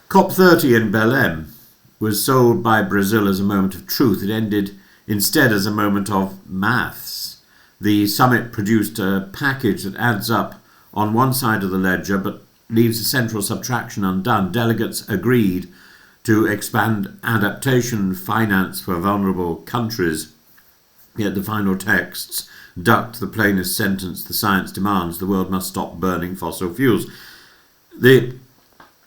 COP30 in Belém was sold by Brazil as a moment of truth. It ended instead as a moment of maths. The summit produced a package that adds up on one side of the ledger but leaves the central subtraction undone. Delegates agreed to expand adaptation finance for vulnerable countries, yet the final texts ducked the plainest sentence the science demands: the world must stop burning fossil fuels.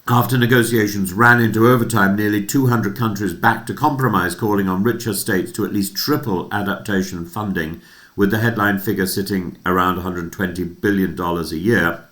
After negotiations ran into overtime, nearly 200 countries backed a compromise calling on richer states to at least triple adaptation funding, with the headline figure sitting around $120 billion a year,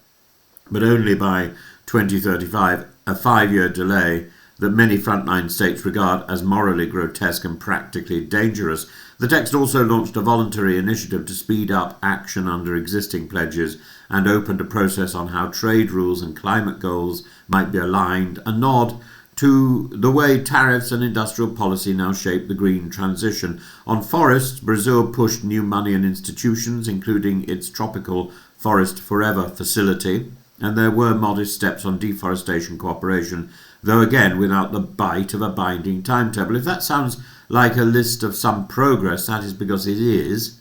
but only by 2035, a 5-year delay that many frontline states regard as morally grotesque and practically dangerous. The text also launched a voluntary initiative to speed up action under existing pledges and opened a process on how trade rules and climate goals might be aligned, a nod to the way tariffs and industrial policy now shape the green transition. On forests, Brazil pushed new money and institutions, including its Tropical Forest Forever facility, and there were modest steps on deforestation cooperation, though again without the bite of a binding timetable. If that sounds like a list of some progress, that is because it is.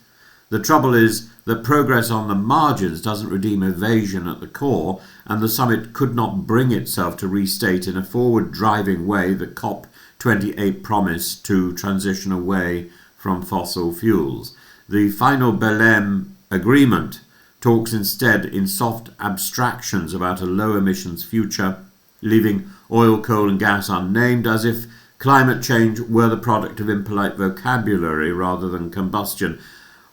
The trouble is that progress on the margins doesn't redeem evasion at the core, and the summit could not bring itself to restate in a forward-driving way the COP28 promise to transition away from fossil fuels. The final Belém agreement talks instead in soft abstractions about a low-emissions future, leaving oil, coal and gas unnamed, as if climate change were the product of impolite vocabulary rather than combustion.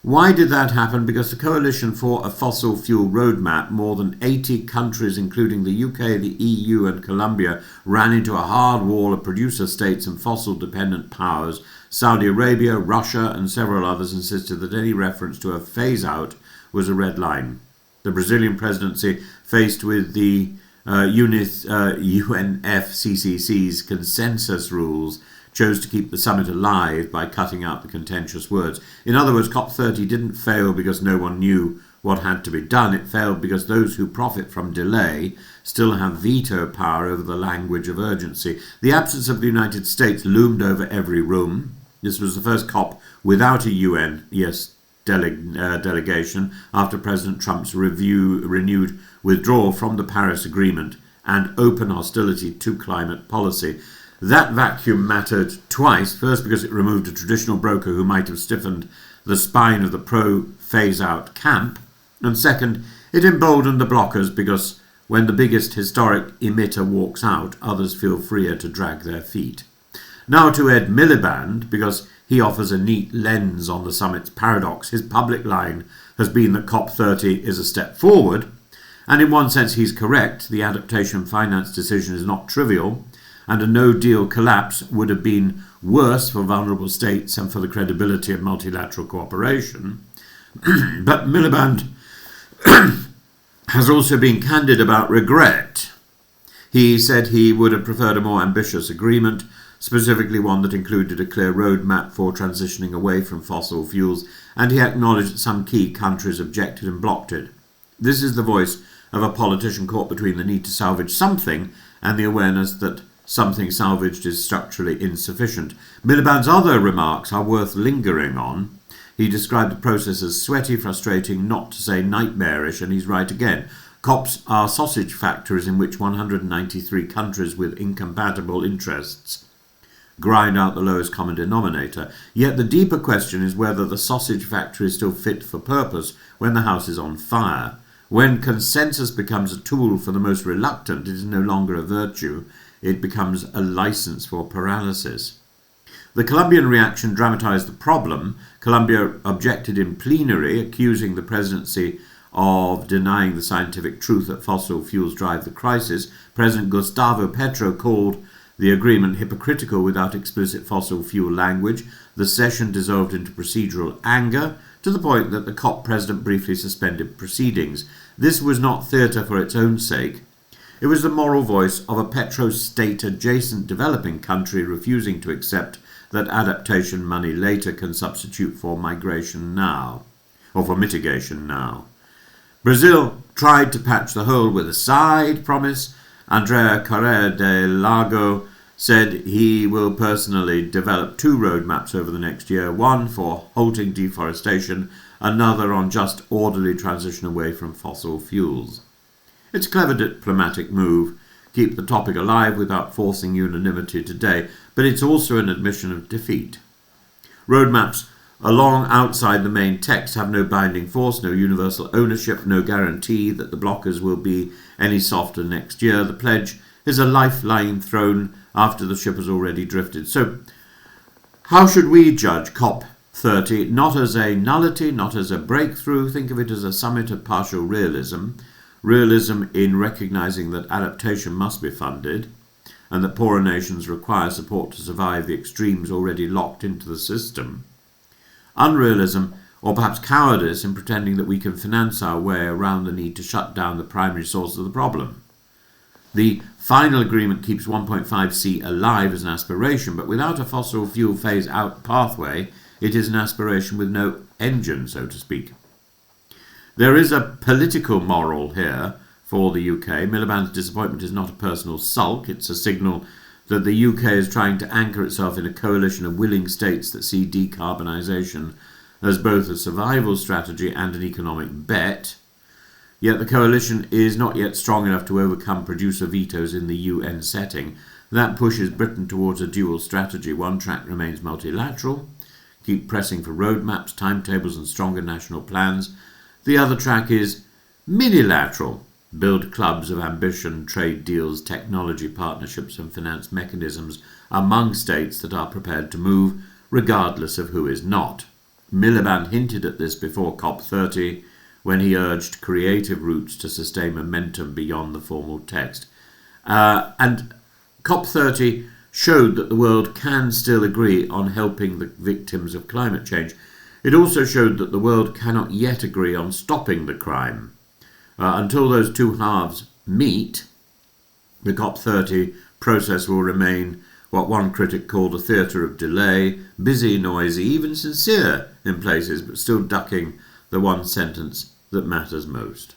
Why did that happen? Because the Coalition for a Fossil Fuel Roadmap, more than 80 countries, including the UK, the EU and Colombia, ran into a hard wall of producer states and fossil-dependent powers. Saudi Arabia, Russia and several others insisted that any reference to a phase-out was a red line. The Brazilian presidency, faced with the UNFCCC's consensus rules, chose to keep the summit alive by cutting out the contentious words. In other words, COP30 didn't fail because no one knew what had to be done. It failed because those who profit from delay still have veto power over the language of urgency. The absence of the United States loomed over every room. This was the first COP without a UN, delegation after President Trump's renewed withdrawal from the Paris Agreement and open hostility to climate policy. That vacuum mattered twice. First, because it removed a traditional broker who might have stiffened the spine of the pro-phase-out camp. And second, it emboldened the blockers because when the biggest historic emitter walks out, others feel freer to drag their feet. Now to Ed Miliband, because he offers a neat lens on the summit's paradox. His public line has been that COP30 is a step forward, and in one sense he's correct. The adaptation finance decision is not trivial, and a no-deal collapse would have been worse for vulnerable states and for the credibility of multilateral cooperation. But Miliband has also been candid about regret. He said he would have preferred a more ambitious agreement, specifically one that included a clear roadmap for transitioning away from fossil fuels, and he acknowledged that some key countries objected and blocked it. This is the voice of a politician caught between the need to salvage something and the awareness that something salvaged is structurally insufficient. Miliband's other remarks are worth lingering on. He described the process as sweaty, frustrating, not to say nightmarish, and he's right again. COPs are sausage factories in which 193 countries with incompatible interests grind out the lowest common denominator. Yet the deeper question is whether the sausage factory is still fit for purpose when the house is on fire. When consensus becomes a tool for the most reluctant, it is no longer a virtue. It becomes a license for paralysis. The Colombian reaction dramatized the problem. Colombia objected in plenary, accusing the presidency of denying the scientific truth that fossil fuels drive the crisis. President Gustavo Petro called the agreement hypocritical without explicit fossil fuel language. The session dissolved into procedural anger, to the point that the COP president briefly suspended proceedings. This was not theatre for its own sake. It was the moral voice of a petro-state-adjacent developing country refusing to accept that adaptation money later can substitute for migration now, or for mitigation now. Brazil tried to patch the hole with a side promise, Andrea Correa de Lago said he will personally develop 2 roadmaps over the next year, one for halting deforestation, another on just orderly transition away from fossil fuels. It's a clever diplomatic move, keep the topic alive without forcing unanimity today, but it's also an admission of defeat. Roadmaps along outside the main text have no binding force, no universal ownership, no guarantee that the blockers will be any softer next year. The pledge is a lifeline thrown after the ship has already drifted. So how should we judge COP30? Not as a nullity, not as a breakthrough. Think of it as a summit of partial realism. Realism in recognizing that adaptation must be funded and that poorer nations require support to survive the extremes already locked into the system. Unrealism, or perhaps cowardice, in pretending that we can finance our way around the need to shut down the primary source of the problem. The final agreement keeps 1.5C alive as an aspiration, but without a fossil fuel phase-out pathway, it is an aspiration with no engine, so to speak. There is a political moral here for the UK. Miliband's disappointment is not a personal sulk. It's a signal that the UK is trying to anchor itself in a coalition of willing states that see decarbonisation as both a survival strategy and an economic bet. Yet the coalition is not yet strong enough to overcome producer vetoes in the UN setting. That pushes Britain towards a dual strategy. One track remains multilateral, keep pressing for roadmaps, timetables and stronger national plans. The other track is minilateral, build clubs of ambition, trade deals, technology partnerships and finance mechanisms among states that are prepared to move, regardless of who is not. Miliband hinted at this before COP30 when he urged creative routes to sustain momentum beyond the formal text. And COP30 showed that the world can still agree on helping the victims of climate change. It also showed that the world cannot yet agree on stopping the crime. Until those two halves meet, the COP30 process will remain what one critic called a theatre of delay, busy, noisy, even sincere in places, but still ducking the one sentence that matters most.